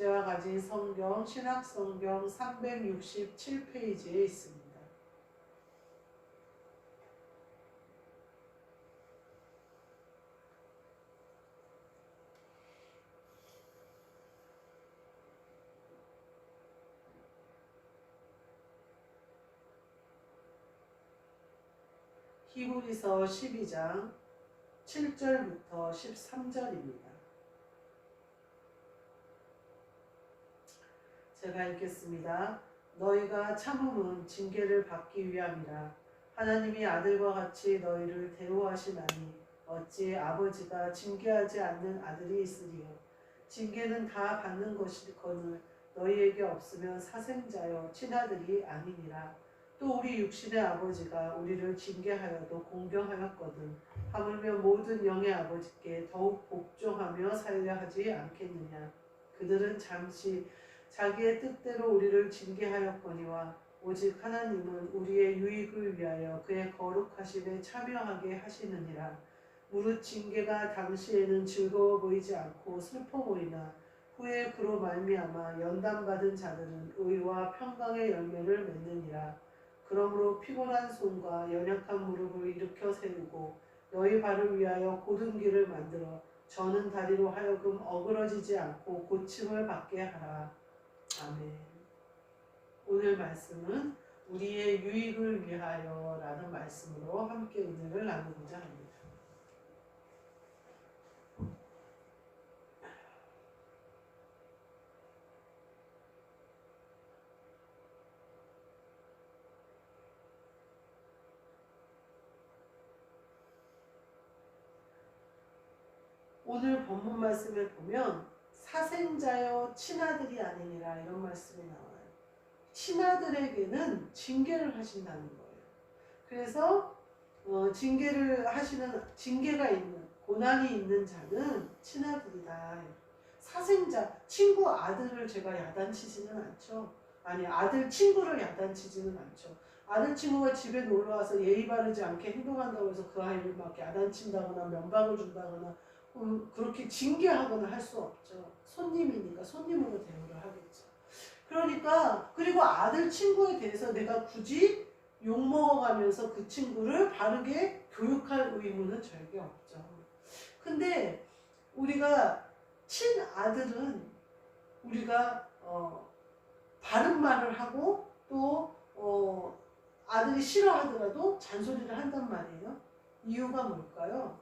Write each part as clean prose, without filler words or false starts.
제가 가진 성경, 신학성경 367페이지에 있습니다. 히브리서 12장 7절부터 13절입니다. 제가 읽겠습니다. 너희가 참음은 징계를 받기 위함이라. 하나님이 아들과 같이 너희를 대우하시나니 어찌 아버지가 징계하지 않는 아들이 있으리요. 징계는 다 받는 것이거늘 너희에게 없으면 사생자여 친아들이 아니니라. 또 우리 육신의 아버지가 우리를 징계하여도 공경하였거든 하물며 모든 영의 아버지께 더욱 복종하며 살려 하지 않겠느냐. 그들은 잠시 자기의 뜻대로 우리를 징계하였거니와 오직 하나님은 우리의 유익을 위하여 그의 거룩하심에 참여하게 하시느니라. 무릇 징계가 당시에는 즐거워 보이지 않고 슬퍼 보이나 후에 그로 말미암아 연단받은 자들은 의와 평강의 열매를 맺느니라. 그러므로 피곤한 손과 연약한 무릎을 일으켜 세우고 너희 발을 위하여 곧은 길을 만들어 저는 다리로 하여금 어그러지지 않고 고침을 받게 하라. 아멘. 오늘 말씀은 우리의 유익을 위하여 라는 말씀으로 함께 은혜를 나누고자 합니다. 오늘 본문 말씀을 보면 사생자여 친아들이 아니니라 이런 말씀이 나와요. 친아들에게는 징계를 하신다는 거예요. 그래서 징계를 하시는 징계가 있는 고난이 있는 자는 친아들이다. 사생자 친구 아들을 제가 야단치지는 않죠. 아니 아들 친구를 야단치지는 않죠. 아들 친구가 집에 놀러 와서 예의 바르지 않게 행동한다고 해서 그 아이를 막 야단친다거나 면박을 준다거나 그렇게 징계하거나 할 수 없죠. 손님이니까 손님으로 대우를 하겠죠. 그러니까 그리고 아들 친구에 대해서 내가 굳이 욕먹어가면서 그 친구를 바르게 교육할 의무는 절대 없죠. 근데 우리가 친아들은 우리가 바른 말을 하고 또 아들이 싫어하더라도 잔소리를 한단 말이에요. 이유가 뭘까요?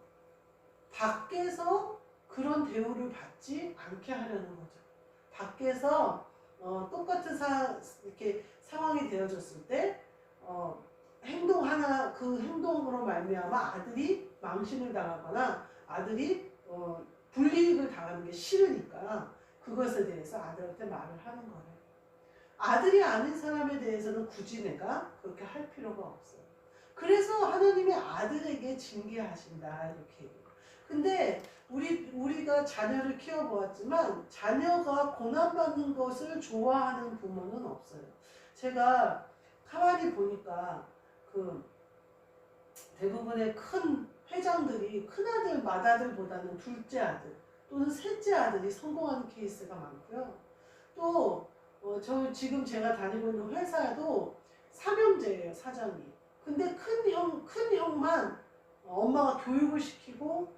밖에서 그런 대우를 받지 않게 하려는 거죠. 밖에서 똑같은 이렇게 상황이 되어졌을 때 행동 하나 그 행동으로 말미암아 아들이 망신을 당하거나 아들이 불이익을 당하는 게 싫으니까 그것에 대해서 아들한테 말을 하는 거예요. 아들이 아닌 사람에 대해서는 굳이 내가 그렇게 할 필요가 없어요. 그래서 하나님이 아들에게 징계하신다 이렇게 얘기해요. 근데 우리가 자녀를 키워보았지만 자녀가 고난받는 것을 좋아하는 부모는 없어요. 제가 가만히 보니까 그 대부분의 큰 회장들이 큰아들, 맏아들보다는 둘째 아들 또는 셋째 아들이 성공하는 케이스가 많고요. 또 지금 제가 다니고 있는 회사도 삼형제예요, 사장이. 근데 큰 형만 엄마가 교육을 시키고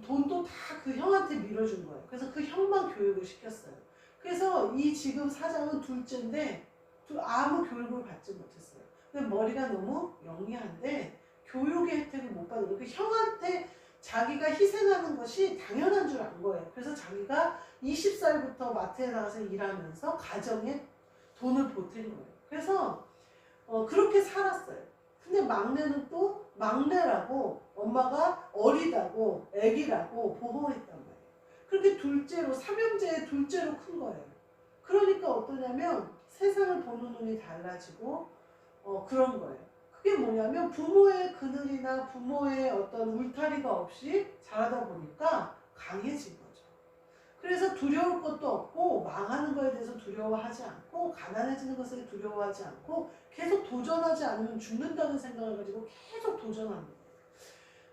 돈도 다 그 형한테 밀어준 거예요. 그래서 그 형만 교육을 시켰어요. 그래서 이 지금 사장은 둘째인데 아무 교육을 받지 못했어요. 근데 머리가 너무 영리한데 교육의 혜택을 못 받은 거예요. 그 형한테 자기가 희생하는 것이 당연한 줄 안 거예요. 그래서 자기가 20살부터 마트에 나가서 일하면서 가정에 돈을 보탠 거예요. 그래서 그렇게 살았어요. 근데 막내는 또 막내라고 엄마가 어리다고 애기라고 보호했단 말이에요. 그렇게 둘째로 삼형제의 둘째로 큰 거예요. 그러니까 어떠냐면 세상을 보는 눈이 달라지고 그런 거예요. 그게 뭐냐면 부모의 그늘이나 부모의 어떤 울타리가 없이 자라다 보니까 강해진 거죠. 그래서 두려울 것도 없고 망하는 거에 대해서 두려워하지 않고 가난해지는 것에 두려워하지 않고 계속 도전하지 않으면 죽는다는 생각을 가지고 계속 도전합니다.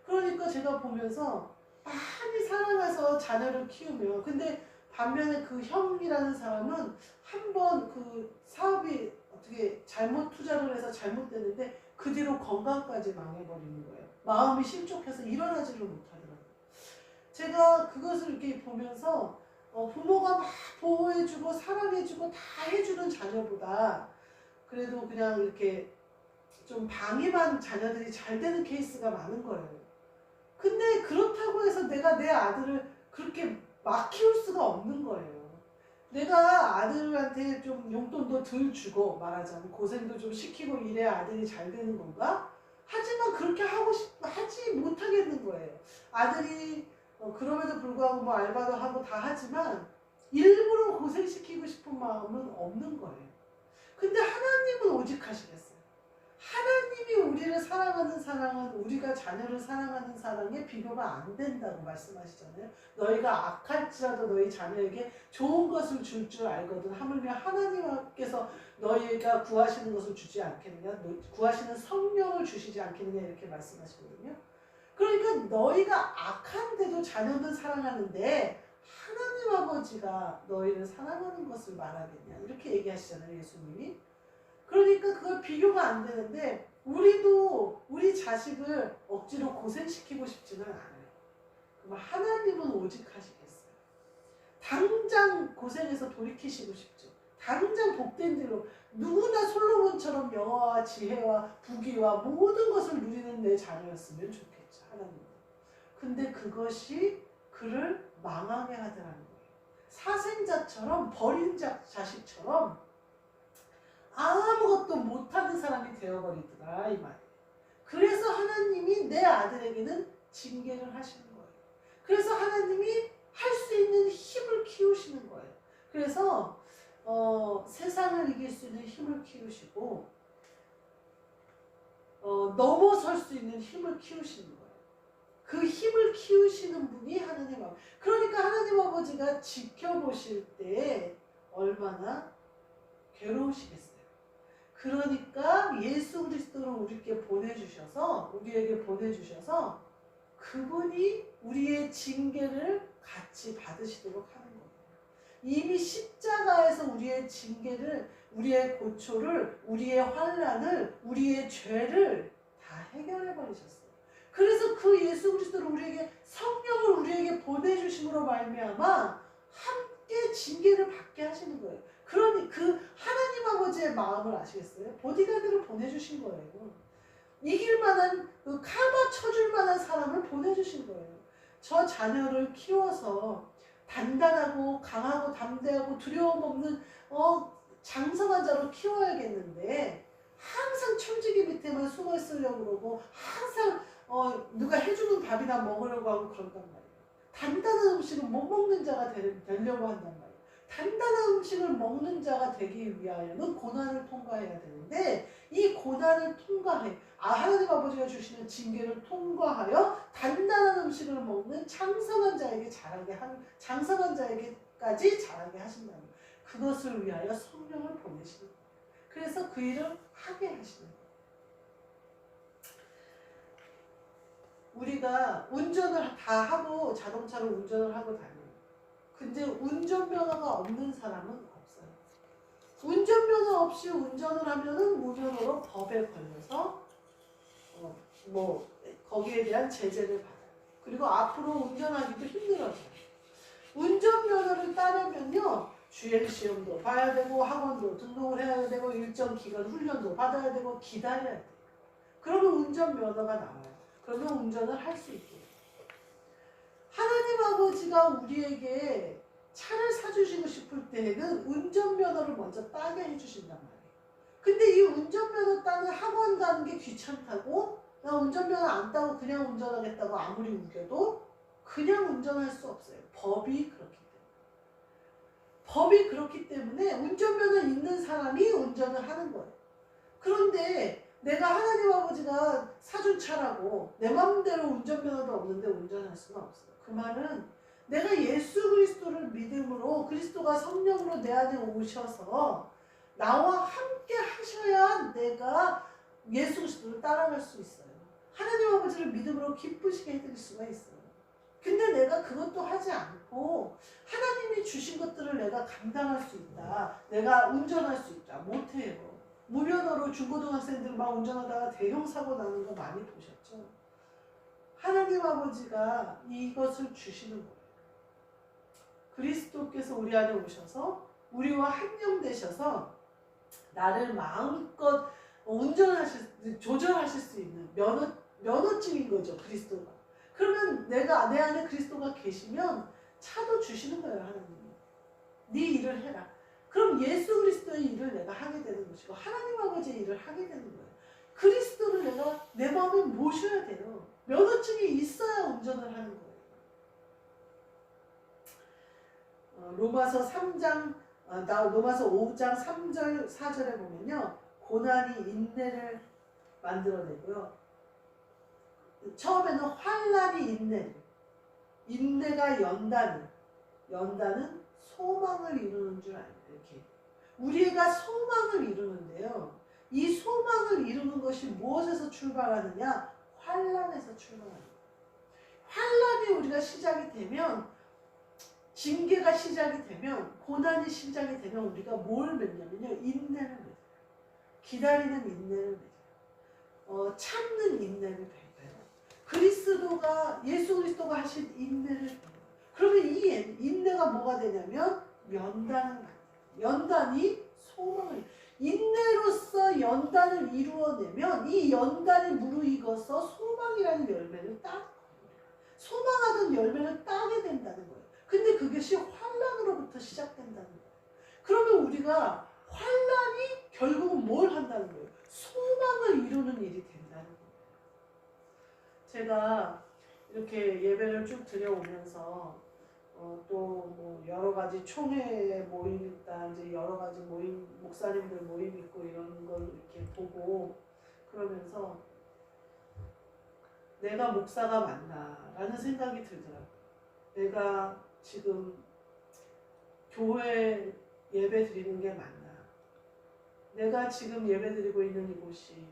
그러니까 제가 보면서 많이 사랑해서 자녀를 키우면 근데 반면에 그 형이라는 사람은 한번 그 사업이 어떻게 잘못 투자를 해서 잘못됐는데 그 뒤로 건강까지 망해버리는 거예요. 마음이 실족해서 일어나지를 못하더라고요. 제가 그것을 이렇게 보면서 부모가 막 보호해주고 사랑해주고 다 해주는 자녀보다 그래도 그냥 이렇게 좀 방임한 자녀들이 잘 되는 케이스가 많은 거예요. 근데 그렇다고 해서 내가 내 아들을 그렇게 막 키울 수가 없는 거예요. 내가 아들한테 좀 용돈도 덜 주고 말하자면 고생도 좀 시키고 이래야 아들이 잘 되는 건가? 하지만 그렇게 하지 못하겠는 거예요. 아들이 그럼에도 불구하고 뭐 알바도 하고 다 하지만 일부러 고생시키고 싶은 마음은 없는 거예요. 근데 하나님은 오직 하시겠어요. 하나님이 우리를 사랑하는 사랑은 우리가 자녀를 사랑하는 사랑에 비교가 안 된다고 말씀하시잖아요. 너희가 악할지라도 너희 자녀에게 좋은 것을 줄 줄 알거든. 하물며 하나님께서 너희가 구하시는 것을 주지 않겠느냐. 구하시는 성령을 주시지 않겠느냐 이렇게 말씀하시거든요. 그러니까 너희가 악한데도 자녀는 사랑하는데 하나님 아버지가 너희를 사랑하는 것을 말하겠냐 이렇게 얘기하시잖아요. 예수님이. 그러니까 그걸 비교가 안 되는데 우리도 우리 자식을 억지로 고생시키고 싶지는 않아요. 그럼 하나님은 오직 하시겠어요. 당장 고생해서 돌이키시고 싶죠. 당장 복된 길로 누구나 솔로몬처럼 영화와 지혜와 부귀와 모든 것을 누리는 내 자녀였으면 좋겠죠. 하나님은. 근데 그것이 그를 망하게 하더라는 거예요. 사생자처럼 버린 자식처럼 아무것도 못하는 사람이 되어버리더라 이 말이에요. 그래서 하나님이 내 아들에게는 징계를 하시는 거예요. 그래서 하나님이 할 수 있는 힘을 키우시는 거예요. 그래서 세상을 이길 수 있는 힘을 키우시고 넘어설 수 있는 힘을 키우시는 거예요. 그 힘을 키우시는 분이 하나님 아버지. 그러니까 하나님 아버지가 지켜보실 때 얼마나 괴로우시겠어요. 그러니까 예수 그리스도를 우리에게 보내주셔서 그분이 우리의 징계를 같이 받으시도록 하는 거예요. 이미 십자가에서 우리의 징계를, 우리의 고초를, 우리의 환난을, 우리의 죄를 다 해결해 버리셨어요. 그래서 그 예수 그리스도를 우리에게 성령을 우리에게 보내주심으로 말미암아 함께 징계를 받게 하시는 거예요. 그러니 그 하나님 아버지의 마음을 아시겠어요? 보디가드를 보내주신 거예요. 이길 만한 카바 쳐줄 만한 사람을 보내주신 거예요. 저 자녀를 키워서 단단하고 강하고 담대하고 두려움 없는 장성한 자로 키워야겠는데 항상 청지기 밑에만 숨어 있으려고 그러고 항상 누가 해주는 밥이나 먹으려고 하고 그런단 말이에요. 단단한 음식을 못 먹는 자가 되려고 한단 말이에요. 단단한 음식을 먹는 자가 되기 위하여는 고난을 통과해야 되는데 이 고난을 하나님 아버지가 주시는 징계를 통과하여 단단한 음식을 먹는 장성한 자에게까지 자라게 하신다는 거예요. 그것을 위하여 성령을 보내시는 거예요. 그래서 그 일을 하게 하시는 거예요. 우리가 운전을 다 하고 자동차를 운전을 하고 다녀요. 근데 운전면허가 없는 사람은 없어요. 운전면허 없이 운전을 하면은 무면허로 법에 걸려서 거기에 대한 제재를 받아요. 그리고 앞으로 운전하기도 힘들어져요. 운전면허를 따려면요 주행시험도 봐야 되고 학원도 등록을 해야 되고 일정 기간 훈련도 받아야 되고 기다려야 돼요. 그러면 운전면허가 나와요. 그러면 운전을 할 수 있게 돼요. 하나님 아버지가 우리에게 차를 사주시고 싶을 때에는 운전면허를 먼저 따게 해주신단 말이에요. 근데 이 운전면허 따는 학원 가는 게 귀찮다고 나 운전면허 안 따고 그냥 운전하겠다고 아무리 우겨도 그냥 운전할 수 없어요. 법이 그렇기 때문에 운전면허 있는 사람이 운전을 하는 거예요. 그런데 내가 하나님 아버지가 사준 차라고 내 마음대로 운전면허도 없는데 운전할 수는 없어요. 그 말은 내가 예수 그리스도를 믿음으로 그리스도가 성령으로 내 안에 오셔서 나와 함께 하셔야 내가 예수 그리스도를 따라갈 수 있어요. 하나님 아버지를 믿음으로 기쁘시게 해드릴 수가 있어요. 근데 내가 그것도 하지 않고 하나님이 주신 것들을 내가 감당할 수 있다. 내가 운전할 수 있다. 못해요. 무면허로 중고등학생들 막 운전하다가 대형 사고 나는 거 많이 보셨죠? 하나님 아버지가 이것을 주시는 거예요. 그리스도께서 우리 안에 오셔서 우리와 한영되셔서 나를 마음껏 조절하실 수 있는 면허증인 거죠. 그리스도가. 그러면 내가 내 안에 그리스도가 계시면 차도 주시는 거예요. 하나님이. 네 일을 해라. 그럼 예수 그리스도의 일을 내가 하게 되는 것이고 하나님 아버지의 일을 하게 되는 거예요. 그리스도를 내가 내 마음에 모셔야 돼요. 면허증이 있어야 운전을 하는 거예요. 로마서 5장 3절 4절에 보면요. 고난이 인내를 만들어내고요. 처음에는 환난이 인내가 연단은 소망을 이루는 줄 알아요. 이렇게 우리가 소망을 이루는데요. 이 소망을 이루는 것이 무엇에서 출발하느냐? 환난에서 출발합니다. 환난이 우리가 시작이 되면, 징계가 시작이 되면, 고난이 시작이 되면 우리가 뭘 맺냐면요. 인내를 맺어요. 기다리는 인내를 맺어요. 참는 인내를 맺어요. 예수 그리스도가 하신 인내를 맺어요. 그러면 이 인내가 뭐가 되냐면 연단이 소망을, 인내로서 연단을 이루어내면 이 연단이 무르익어서 소망이라는 열매를 소망하던 열매를 따게 된다는 거예요. 근데 그것이 환난으로부터 시작된다는 거예요. 그러면 우리가 환난이 결국은 뭘 한다는 거예요? 소망을 이루는 일이 된다는 거예요. 제가 이렇게 예배를 쭉 드려오면서 또 뭐 여러 가지 총회 모임 있다, 이제 여러 가지 모임, 목사님들 모임 있고 이런 걸 이렇게 보고 그러면서 내가 목사가 맞나라는 생각이 들더라고요. 내가 지금 교회 예배 드리는 게 맞나? 내가 지금 예배 드리고 있는 이곳이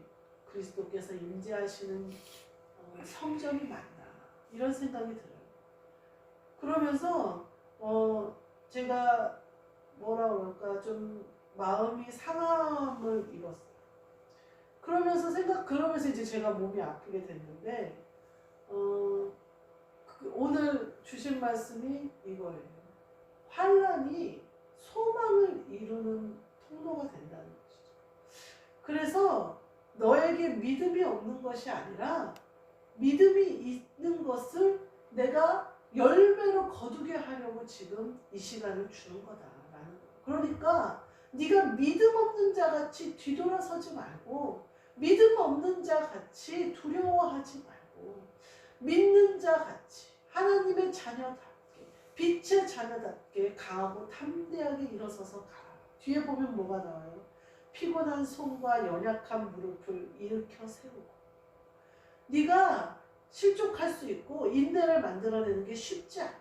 그리스도께서 임재하시는 성전이 맞나? 이런 생각이 들어요. 그러면서 제가 뭐라 그럴까 좀 마음이 상함을 입었어요. 그러면서 이제 제가 몸이 아프게 됐는데 오늘 주신 말씀이 이거예요. 환난이 소망을 이루는 통로가 된다는 것이죠. 그래서 너에게 믿음이 없는 것이 아니라 믿음이 있는 것을 내가 열매로 거두게 하려고 지금 이 시간을 주는 거다라는 거예요. 그러니까 네가 믿음 없는 자같이 뒤돌아서지 말고 믿음 없는 자같이 두려워하지 말고 믿는 자같이 하나님의 자녀답게 빛의 자녀답게 강하고 담대하게 일어서서 가라. 뒤에 보면 뭐가 나와요? 피곤한 손과 연약한 무릎을 일으켜 세우고. 네가 실족할 수 있고 인내를 만들어내는 게 쉽지 않다.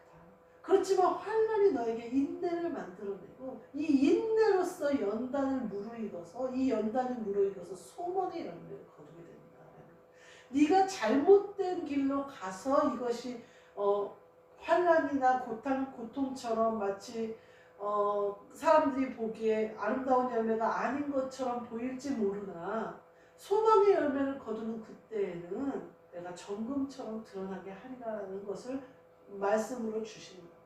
그렇지만 환난이 너에게 인내를 만들어내고 이 인내로서 연단을 무르익어서 소망의 열매를 거두게 된다. 네가 잘못된 길로 가서 이것이 환난이나 고통처럼 마치 사람들이 보기에 아름다운 열매가 아닌 것처럼 보일지 모르나 소망의 열매를 거두는 그때에는 내가 정금처럼 드러나게 하리라는 것을 말씀으로 주시는 거예요.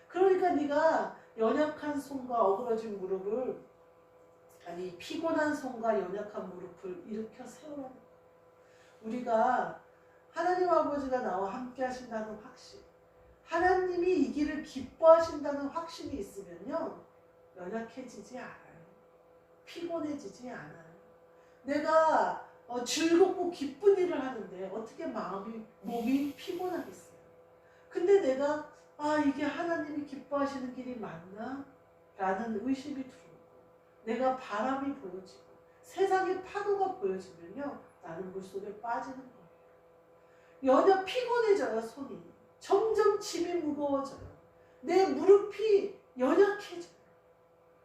그러니까 네가 연약한 손과 어그러진 무릎을 피곤한 손과 연약한 무릎을 일으켜 세우라는 거예요. 우리가 하나님 아버지가 나와 함께 하신다는 확신, 하나님이 이 길을 기뻐하신다는 확신이 있으면요 연약해지지 않아요. 피곤해지지 않아요. 내가 즐겁고 기쁜 일을 하는데 어떻게 몸이 피곤하겠어요. 근데 내가 이게 하나님이 기뻐하시는 길이 맞나? 라는 의심이 들고 내가 바람이 보여지고 세상의 파도가 보여지면요 나는 물속에 빠지는 거예요. 피곤해져요. 손이 점점 짐이 무거워져요. 내 무릎이 연약해져요.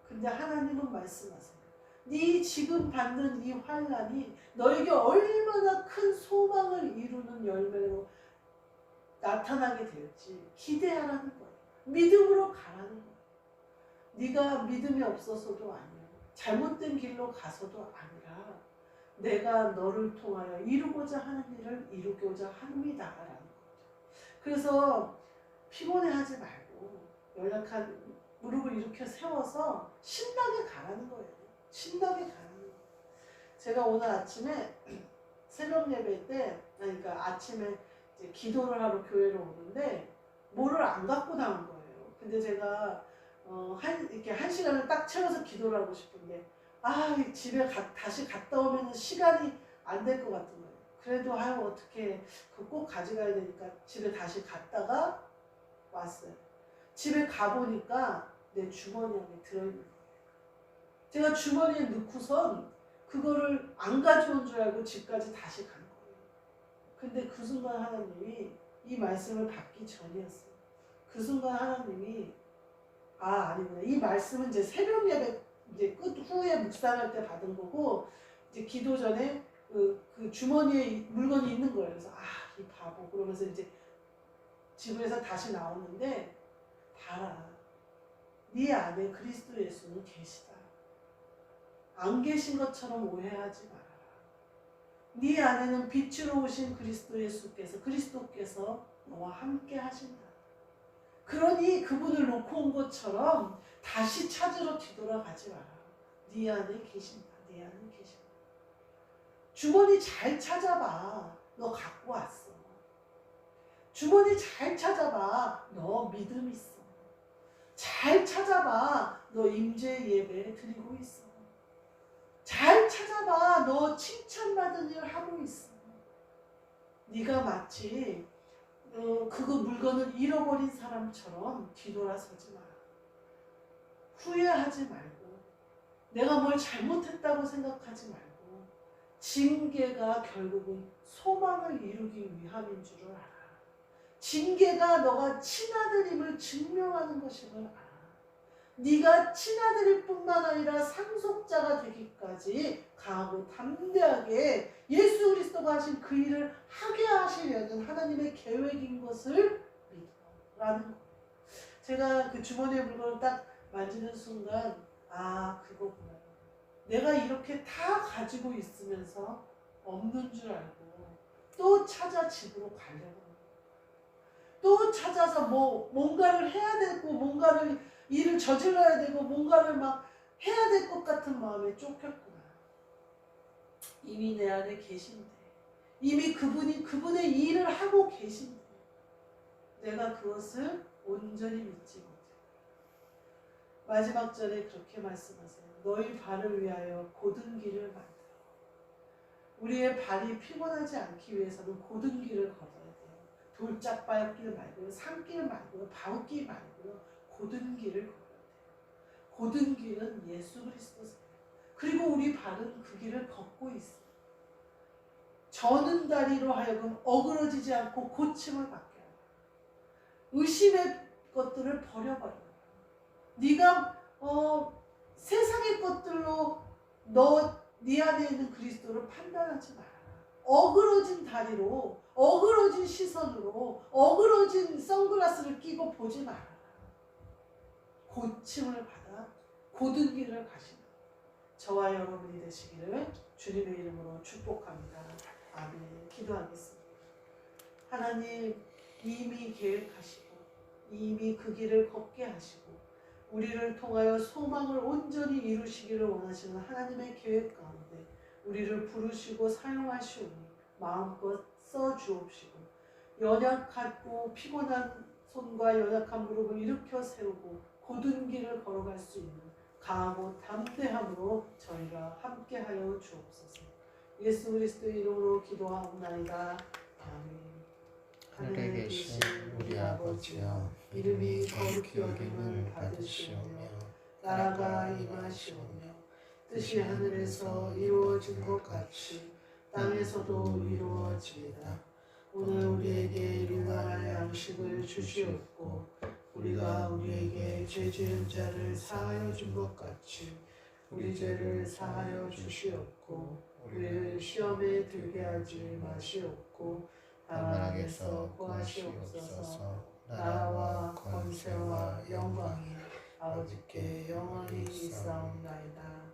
근데 하나님은 말씀하세요. 네 지금 받는 이 환난이 너에게 얼마나 큰 소망을 이루는 열매로 나타나게 되었지. 기대하라는 거야. 믿음으로 가라는 거야. 네가 믿음이 없어서도 아니야. 잘못된 길로 가서도 아니라 내가 너를 통하여 이루고자 하는 일을 이루고자 합니다라는 거죠. 그래서 피곤해하지 말고 연약한 무릎을 이렇게 세워서 신나게 가라는 거예요. 신나게 가라는 거예요. 제가 오늘 아침에 새벽 예배 때, 그러니까 아침에 이제 기도를 하러 교회를 오는데 뭐를 안 갖고 나온 거예요. 근데 제가 이렇게 한 시간을 딱 채워서 기도를 하고 싶은데 집에 다시 갔다 오면 시간이 안 될 것 같은 거예요. 그래도 어떻게 꼭 가져가야 되니까 집에 다시 갔다가 왔어요. 집에 가보니까 내 주머니 안에 들어있는 거예요. 제가 주머니에 넣고선 그거를 안 가져온 줄 알고 집까지 다시 간 거예요. 근데 그 순간 하나님이 이 말씀을 받기 전이었어요. 그 순간 하나님이 아니구나. 이 말씀은 이제 새벽 예배 이제 끝 후에 묵상할 때 받은 거고, 이제 기도 전에 그 주머니에 물건이 있는 거예요. 그래서 이 바보 그러면서 이제 집에서 다시 나오는데 봐라. 네 안에 그리스도 예수는 계시다. 안 계신 것처럼 오해하지 말아라. 네 안에는 빛으로 오신 그리스도께서 너와 함께 하신다. 그러니 그분을 놓고 온 것처럼 다시 찾으러 뒤돌아가지 마라. 네 안에 계신다. 네 안에 계신다. 주머니 잘 찾아봐. 너 갖고 왔어. 주머니 잘 찾아봐. 너 믿음 있어. 잘 찾아봐. 너 임재 예배 드리고 있어. 잘 찾아봐. 너 칭찬받은 일 하고 있어. 네가 마치 그거 물건을 잃어버린 사람처럼 뒤돌아서지 마라. 후회하지 말고 내가 뭘 잘못했다고 생각하지 말고 징계가 결국은 소망을 이루기 위함인 줄을 알아. 징계가 너가 친아들임을 증명하는 것임을 알아. 네가 친아들일 뿐만 아니라 상속자가 되기까지 강하고 담대하게 예수 그리스도가 하신 그 일을 하게 하시려는 하나님의 계획인 것을 믿어라는 거예요. 제가 그 주머니에 물건을 딱 만지는 순간 그거구나. 내가 이렇게 다 가지고 있으면서 없는 줄 알고 또 찾아 집으로 가려고 합니다. 또 찾아서 뭔가를 해야 되고 뭔가를 일을 저질러야 되고 뭔가를 막 해야 될 것 같은 마음에 쫓겼구나. 이미 내 안에 계신데 이미 그분의 일을 하고 계신데 내가 그것을 온전히 믿지 못해. 마지막 절에 그렇게 말씀하세요. 너희 발을 위하여 곧은 길을 만들어. 우리의 발이 피곤하지 않기 위해서는 곧은 길을 걸어야 돼요. 돌짝발길 말고요. 산길 말고요. 바위길 말고요. 곧은 길을 걸어야 돼요. 곧은 길은 예수 그리스도세요. 그리고 우리 발은 그 길을 걷고 있어요. 저는 다리로 하여금 어그러지지 않고 고침을 받게 하라. 의심의 것들을 버려버려. 네가 세상의 것들로 네 안에 있는 그리스도를 판단하지 마라. 어그러진 다리로, 어그러진 시선으로, 어그러진 선글라스를 끼고 보지 마라. 고침을 받아 곧은 길을 가시는 저와 여러분이 되시기를 주님의 이름으로 축복합니다. 아멘. 기도하겠습니다. 하나님, 이미 계획하시고 이미 그 길을 걷게 하시고 우리를 통하여 소망을 온전히 이루시기를 원하시는 하나님의 계획 가운데 우리를 부르시고 사용하시오니 마음껏 써주옵시고 연약하고 피곤한 손과 연약한 무릎을 일으켜 세우고 곧은 길을 걸어갈 수 있는 강하고 담대함으로 저희가 함께하여 주옵소서. 예수 그리스도의 이름으로 기도하옵나이다. 아멘. 하늘에 계신 우리 아버지여, 이름이 거룩히 여김을 받으시오며 나라가 임하시오며 뜻이 하늘에서 이루어진 것 같이 땅에서도 이루어지이다. 오늘 우리에게 일용할 양식을 주시옵고 우리가 우리에게 죄 지은 자를 사하여 준 것 같이 우리 죄를 사하여 주시옵고 우리를 시험에 들게 하지 마시옵고 다만에서 구하시옵소서. 나라와 권세와 영광이 아버지께 영원히 있사옵나이다.